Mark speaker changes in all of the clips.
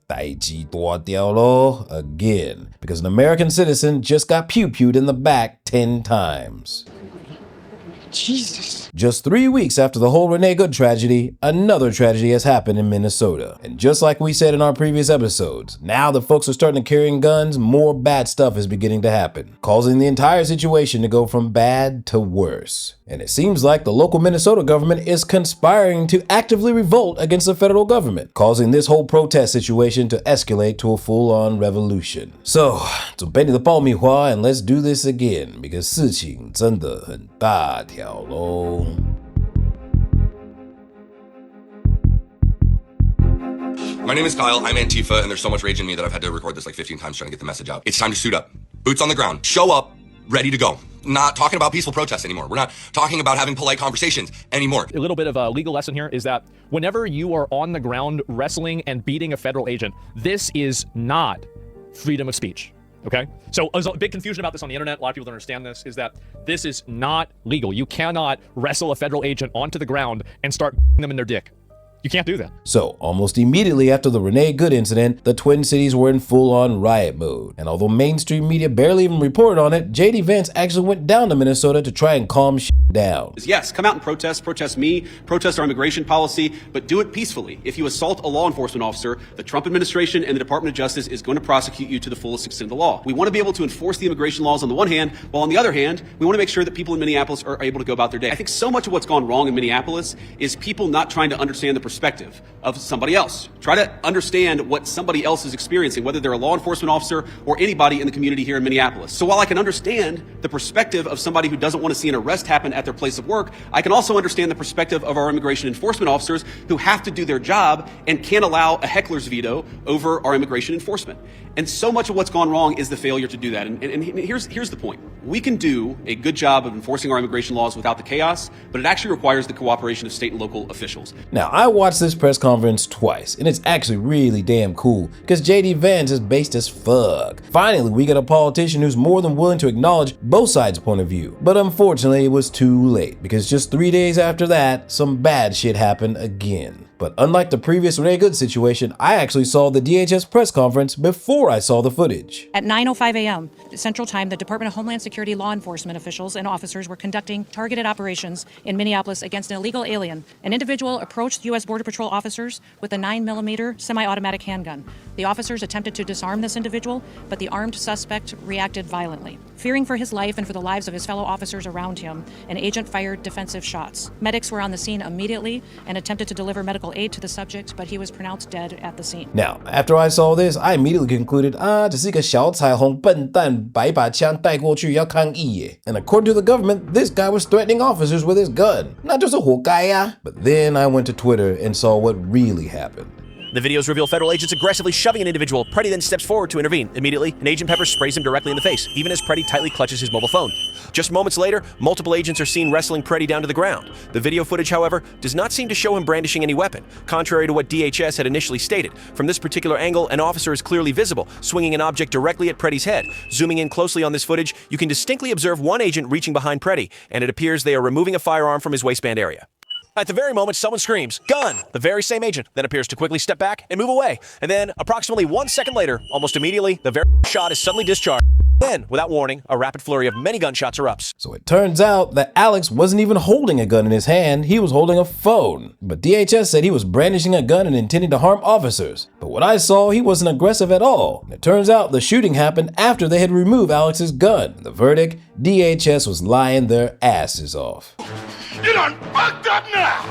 Speaker 1: 代誌大條咯, again, because an American citizen just got pew-pewed in the back 10 times.
Speaker 2: Jesus.
Speaker 1: Just 3 weeks after the whole Renee Good tragedy, another tragedy has happened in Minnesota. And just like we said in our previous episodes, now that folks are starting to carry guns, more bad stuff is beginning to happen, causing the entire situation to go from bad to worse. And it seems like the local Minnesota government is conspiring to actively revolt against the federal government, causing this whole protest situation to escalate to a full-on revolution. So, 准备你的爆米花 and let's do this again, because 事情真的很大条咯。
Speaker 3: My name is Kyle, I'm Antifa, and there's so much rage in me that I've had to record this like 15 times trying to get the message out. It's time to suit up. Boots on the ground. Show up. Ready to go. Not talking about peaceful protests anymore. We're not talking about having polite conversations anymore.
Speaker 4: A little bit of a legal lesson here is that whenever you are on the ground wrestling and beating a federal agent, this is not freedom of speech. Okay? So there's a big confusion about this on the internet. A lot of people don't understand this, is that this is not legal. You cannot wrestle a federal agent onto the ground and start them in their dick. You can't do that.
Speaker 1: So, almost immediately after the Renee Good incident, the Twin Cities were in full-on riot mode. And although mainstream media barely even reported on it, JD Vance actually went down to Minnesota to try and calm shit down.
Speaker 5: Yes, come out and protest me, protest our immigration policy, but do it peacefully. If you assault a law enforcement officer, the Trump administration and the Department of Justice is going to prosecute you to the fullest extent of the law. We want to be able to enforce the immigration laws on the one hand, while on the other hand, we want to make sure that people in Minneapolis are able to go about their day. I think so much of what's gone wrong in Minneapolis is people not trying to understand the perspective of somebody else. Try to understand what somebody else is experiencing, whether they're a law enforcement officer or anybody in the community here in Minneapolis. So while I can understand the perspective of somebody who doesn't want to see an arrest happen at their place of work, I can also understand the perspective of our immigration enforcement officers who have to do their job and can't allow a heckler's veto over our immigration enforcement. And so much of what's gone wrong is the failure to do that. And here's the point. We can do a good job of enforcing our immigration laws without the chaos, but it actually requires the cooperation of state and local officials.
Speaker 1: Now, I watched this press conference twice, and it's actually really damn cool, because JD Vance is based as fuck. Finally, we get a politician who's more than willing to acknowledge both sides' point of view. But unfortunately, it was too late, because just 3 days after that, some bad shit happened again. But unlike the previous Renee Good situation, I actually saw the DHS press conference before I saw the footage.
Speaker 6: At 9:05 a.m. Central Time, the Department of Homeland Security law enforcement officials and officers were conducting targeted operations in Minneapolis against an illegal alien. An individual approached U.S. Border Patrol officers with a 9mm semi-automatic handgun. The officers attempted to disarm this individual, but the armed suspect reacted violently. Fearing for his life and for the lives of his fellow officers around him, an agent fired defensive shots. Medics were on the scene immediately and attempted to deliver medical aid to the subject, but he was pronounced dead at the scene.
Speaker 1: Now, after I saw this, I immediately concluded, 只是一个小彩虹笨蛋把一把枪带过去要抗议耶. And according to the government, this guy was threatening officers with his gun. 那就是活该呀. But then I went to Twitter and saw what really happened.
Speaker 7: The videos reveal federal agents aggressively shoving an individual. Pretti then steps forward to intervene. Immediately, an Agent Pepper sprays him directly in the face, even as Pretti tightly clutches his mobile phone. Just moments later, multiple agents are seen wrestling Pretti down to the ground. The video footage, however, does not seem to show him brandishing any weapon, contrary to what DHS had initially stated. From this particular angle, an officer is clearly visible, swinging an object directly at Pretti's head. Zooming in closely on this footage, you can distinctly observe one agent reaching behind Pretti, and it appears they are removing a firearm from his waistband area. At the very moment, someone screams, "Gun!" The very same agent then appears to quickly step back and move away. And then, approximately 1 second later, almost immediately, the very shot is suddenly discharged. Then, without warning, a rapid flurry of many gunshots erupts.
Speaker 1: So it turns out that Alex wasn't even holding a gun in his hand, he was holding a phone. But DHS said he was brandishing a gun and intending to harm officers. But what I saw, he wasn't aggressive at all. And it turns out the shooting happened after they had removed Alex's gun. The verdict, DHS was lying their asses off.
Speaker 2: You done fucked up now!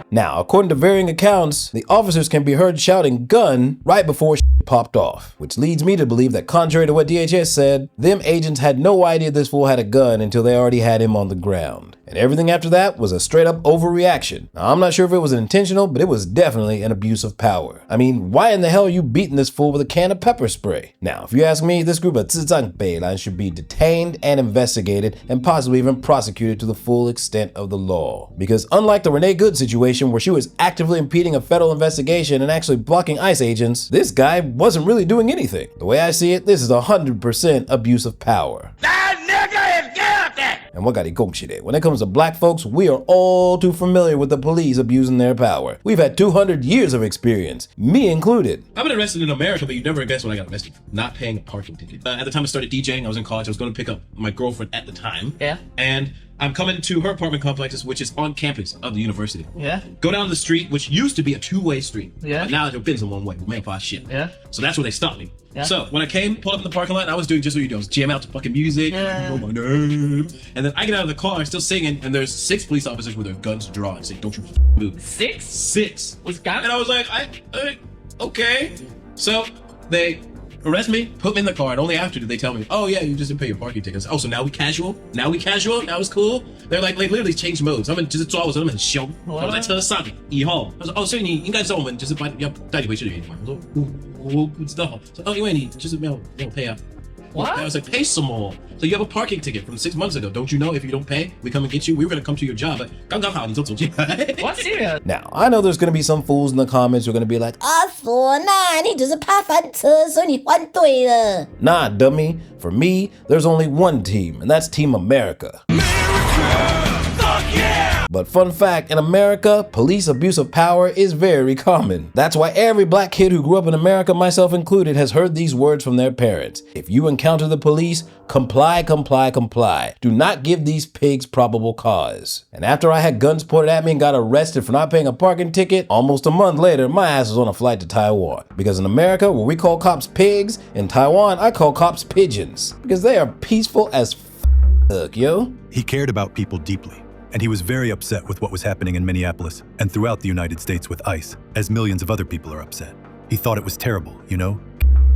Speaker 1: Now, according to varying accounts, the officers can be heard shouting "gun" right before popped off, which leads me to believe that contrary to what DHS said, them agents had no idea this fool had a gun until they already had him on the ground. And everything after that was a straight up overreaction. Now, I'm not sure if it was intentional, but it was definitely an abuse of power. I mean, why in the hell are you beating this fool with a can of pepper spray? Now, if you ask me, this group of 智障北兰 should be detained and investigated and possibly even prosecuted to the full extent of the law. Because unlike the Renee Good situation where she was actively impeding a federal investigation and actually blocking ICE agents, this guy wasn't really doing anything. The way I see it, this is 100% abuse of power.
Speaker 2: That nigga is guilty!
Speaker 1: And what got it gongshide? When it comes to black folks, we are all too familiar with the police abusing their power. We've had 200 years of experience, me included.
Speaker 8: I've been arrested in America, but you'd never guess what I got arrested for. Not paying a parking ticket. At the time I started DJing, I was in college. I was going to pick up my girlfriend at the time.
Speaker 9: Yeah.
Speaker 8: And I'm coming to her apartment complexes, which is on campus of the university.
Speaker 9: Yeah.
Speaker 8: Go down the street, which used to be a two-way street.
Speaker 9: Yeah.
Speaker 8: But now it's been one way. Man, shit.
Speaker 9: Yeah.
Speaker 8: So that's where they stopped me.
Speaker 9: Yeah.
Speaker 8: So when I pulled up in the parking lot, I was doing just what you do. I was jamming out to fucking music.
Speaker 9: Yeah.
Speaker 8: Know my name. And then I get out of the car, I'm still singing, and there's 6 police officers with their guns drawn saying, "Don't you move."
Speaker 9: 6?
Speaker 8: 6.
Speaker 9: Was got?
Speaker 8: And I was like, okay. So they arrest me, put me in the car, and only after did they tell me, "Oh yeah, you just didn't pay your parking tickets." Oh, so now we casual? Now it's cool? They're like literally changed modes. 他们就是抓我说他们很凶，我在车上以后，他说哦，所以你应该知道我们就是要带你回去的原因嘛。我说我不知道，说哦，因为你就是没有pay 啊。
Speaker 9: What?
Speaker 8: I was like, pay some more. So you have a parking ticket from 6 months ago. Don't you know if you don't pay, we come and get you? We were gonna come to your job, but 刚好你就走进来。
Speaker 9: What? Serious?
Speaker 1: Now, I know there's gonna be some fools in the comments who are gonna be like, "你只是怕翻车，所以你翻对了." Nah, dummy. For me, there's only one team, and that's Team America. But fun fact, in America, police abuse of power is very common. That's why every black kid who grew up in America, myself included, has heard these words from their parents. If you encounter the police, comply, comply, comply. Do not give these pigs probable cause. And after I had guns pointed at me and got arrested for not paying a parking ticket, almost a month later, my ass was on a flight to Taiwan. Because in America, where we call cops pigs, in Taiwan, I call cops pigeons. Because they are peaceful as fuck, yo.
Speaker 10: He cared about people deeply. And he was very upset with what was happening in Minneapolis and throughout the United States with ICE, as millions of other people are upset. He thought it was terrible, you know?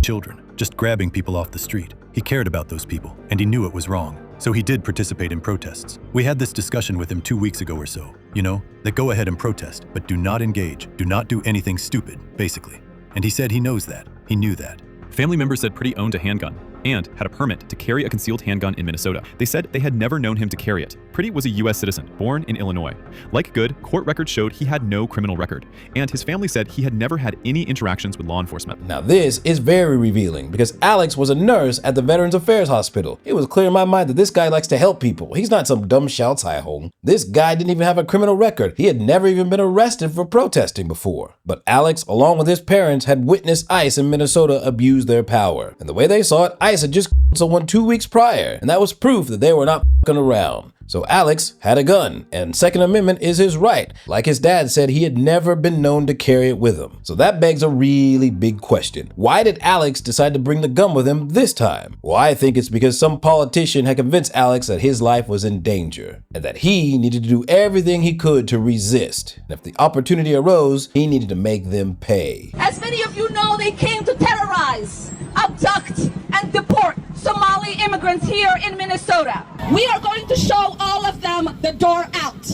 Speaker 10: Children, just grabbing people off the street. He cared about those people, and he knew it was wrong. So he did participate in protests. We had this discussion with him 2 weeks ago or so, you know? That go ahead and protest, but do not engage, do not do anything stupid, basically. And he said he knows that, he knew that.
Speaker 11: Family members said Pretti owned a handgun and had a permit to carry a concealed handgun in Minnesota. They said they had never known him to carry it. Pretti was a U.S. citizen, born in Illinois. Like Good, court records showed he had no criminal record, and his family said he had never had any interactions with law enforcement.
Speaker 1: Now this is very revealing, because Alex was a nurse at the Veterans Affairs Hospital. It was clear in my mind that this guy likes to help people. He's not some dumb Xiao Cai Hong. This guy didn't even have a criminal record. He had never even been arrested for protesting before. But Alex, along with his parents, had witnessed ICE in Minnesota abuse their power. And the way they saw it, ICE had just someone 2 weeks prior, and that was proof that they were not fucking around. So Alex had a gun, and Second Amendment is his right. Like his dad said, he had never been known to carry it with him. So that begs a really big question. Why did Alex decide to bring the gun with him this time? Well, I think it's because some politician had convinced Alex that his life was in danger, and that he needed to do everything he could to resist. And if the opportunity arose, he needed to make them pay.
Speaker 12: As many of you know, they came to terrorize, abduct, and deport Somali immigrants here in Minnesota. We are going to show all of them the door out.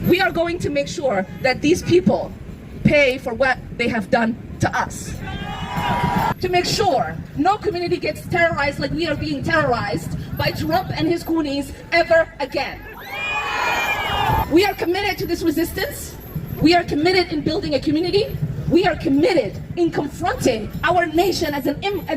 Speaker 12: We are going to make sure that these people pay for what they have done to us. To make sure no community gets terrorized like we are being terrorized by Trump and his goonies ever again. We are committed to this resistance. We are committed in building a community. We are committed in confronting our nation as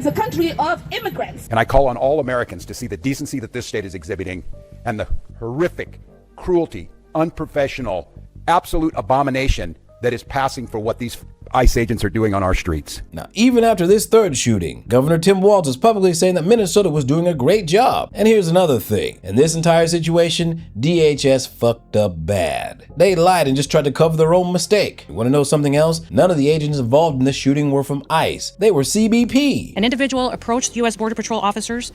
Speaker 12: a country of immigrants.
Speaker 13: And I call on all Americans to see the decency that this state is exhibiting and the horrific cruelty, unprofessional, absolute abomination that is passing for what these ICE agents are doing on our streets.
Speaker 1: Now, even after this third shooting, Governor Tim Walz is publicly saying that Minnesota was doing a great job. And here's another thing. In this entire situation, DHS fucked up bad. They lied and just tried to cover their own mistake. You want to know something else? None of the agents involved in this shooting were from ICE. They were CBP.
Speaker 6: An individual approached U.S. Border Patrol officers.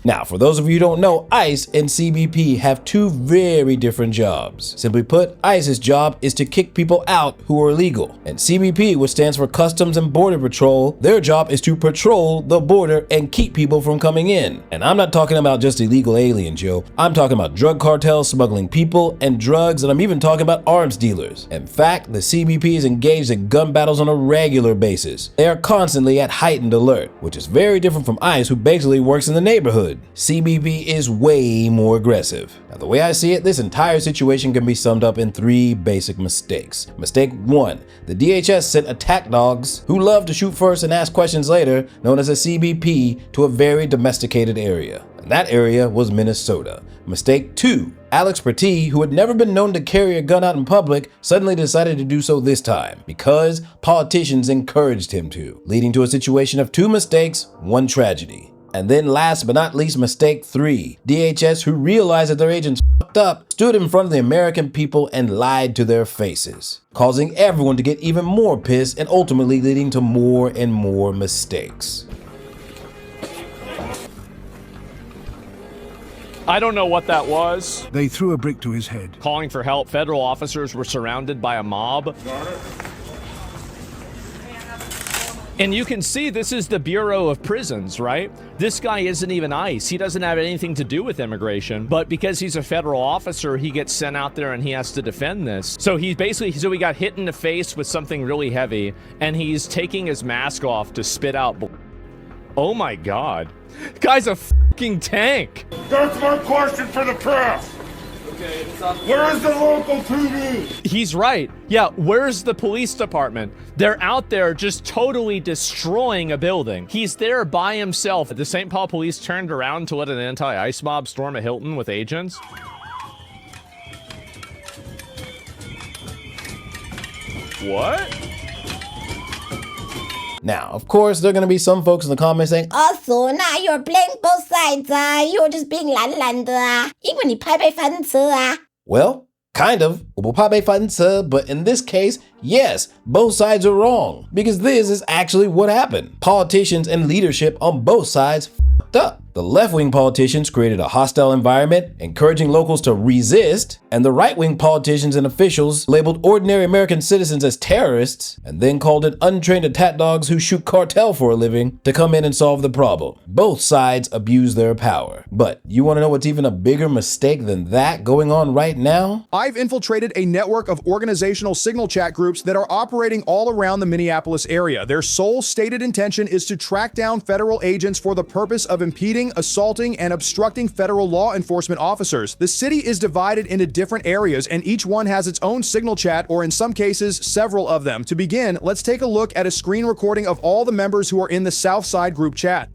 Speaker 1: Now, for those of you who don't know, ICE and CBP have two very different jobs. Simply put, ICE's job is to kick people out who are illegal. And CBP, which stands for Customs and Border Patrol, their job is to patrol the border and keep people from coming in. And I'm not talking about just illegal aliens, yo. I'm talking about drug cartels smuggling people and drugs, and I'm even talking about arms dealers. In fact, the CBP is engaged in gun battles on a regular basis. They are constantly at heightened alert, which is very different from ICE, who basically works in the neighborhood. CBP is way more aggressive. Now, the way I see it, this entire situation can be summed up in 3 basic mistakes. mistakes. Mistake 1. The DHS sent attack dogs who love to shoot first and ask questions later, known as a CBP, to a very domesticated area. And that area was Minnesota. Mistake 2. Alex Pretti, who had never been known to carry a gun out in public, suddenly decided to do so this time because politicians encouraged him to, leading to a situation of 2 mistakes, 1 tragedy. And then last but not least, mistake 3. DHS, who realized that their agents fucked up, stood in front of the American people and lied to their faces, causing everyone to get even more pissed and ultimately leading to more and more mistakes.
Speaker 4: I don't know what that was.
Speaker 2: They threw a brick to his head.
Speaker 4: Calling for help, federal officers were surrounded by a mob. And you can see this is the Bureau of Prisons, right? This guy isn't even ICE. He doesn't have anything to do with immigration, but because he's a federal officer, he gets sent out there and he has to defend this. So he got hit in the face with something really heavy and he's taking his mask off to spit out. Oh my God. Guy's a fucking tank.
Speaker 2: That's my question for the press. Where is the local PD?
Speaker 4: He's right. Yeah, where's the police department? They're out there just totally destroying a building. He's there by himself. The St. Paul police turned around to let an anti-ICE mob storm a Hilton with agents. What?
Speaker 1: Now, of course, there are going to be some folks in the comments saying,
Speaker 9: Also, now you're playing both sides, you're just being 懒的因为你怕被翻车
Speaker 1: well, kind of. 我不怕被翻车, but in this case, yes, both sides are wrong. Because this is actually what happened. Politicians and leadership on both sides f***ed up. The left-wing politicians created a hostile environment, encouraging locals to resist, and the right-wing politicians and officials labeled ordinary American citizens as terrorists, and then called in untrained attack dogs who shoot cartel for a living to come in and solve the problem. Both sides abuse their power. But you want to know what's even a bigger mistake than that going on right now?
Speaker 14: I've infiltrated a network of organizational signal chat groups that are operating all around the Minneapolis area. Their sole stated intention is to track down federal agents for the purpose of impeding, assaulting, and obstructing federal law enforcement officers. The city is divided into different areas, and each one has its own signal chat, or in some cases, several of them. To begin, let's take a look at a screen recording of all the members who are in the Southside group chat.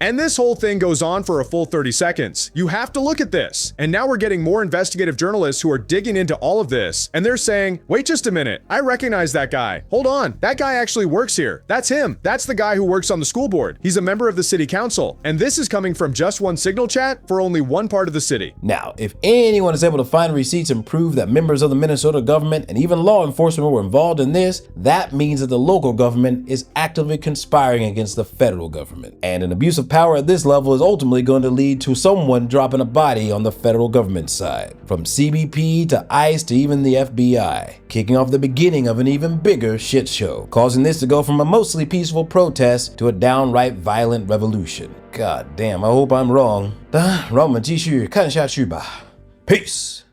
Speaker 14: And this whole thing goes on for a full 30 seconds. You have to look at this. And now we're getting more investigative journalists who are digging into all of this. And they're saying, wait just a minute, I recognize that guy. Hold on, that guy actually works here. That's him. That's the guy who works on the school board. He's a member of the city council. And this is coming from just one signal chat for only one part of the city.
Speaker 1: Now, if anyone is able to find receipts and prove that members of the Minnesota government and even law enforcement were involved in this, that means that the local government is actively conspiring against the federal government. And an abuse of power at this level is ultimately going to lead to someone dropping a body on the federal government side. From CBP to ICE to even the FBI, kicking off the beginning of an even bigger shit show, causing this to go from a mostly peaceful protest to a downright violent revolution. God damn, I hope I'm wrong. 让我们继续看下去吧. Peace.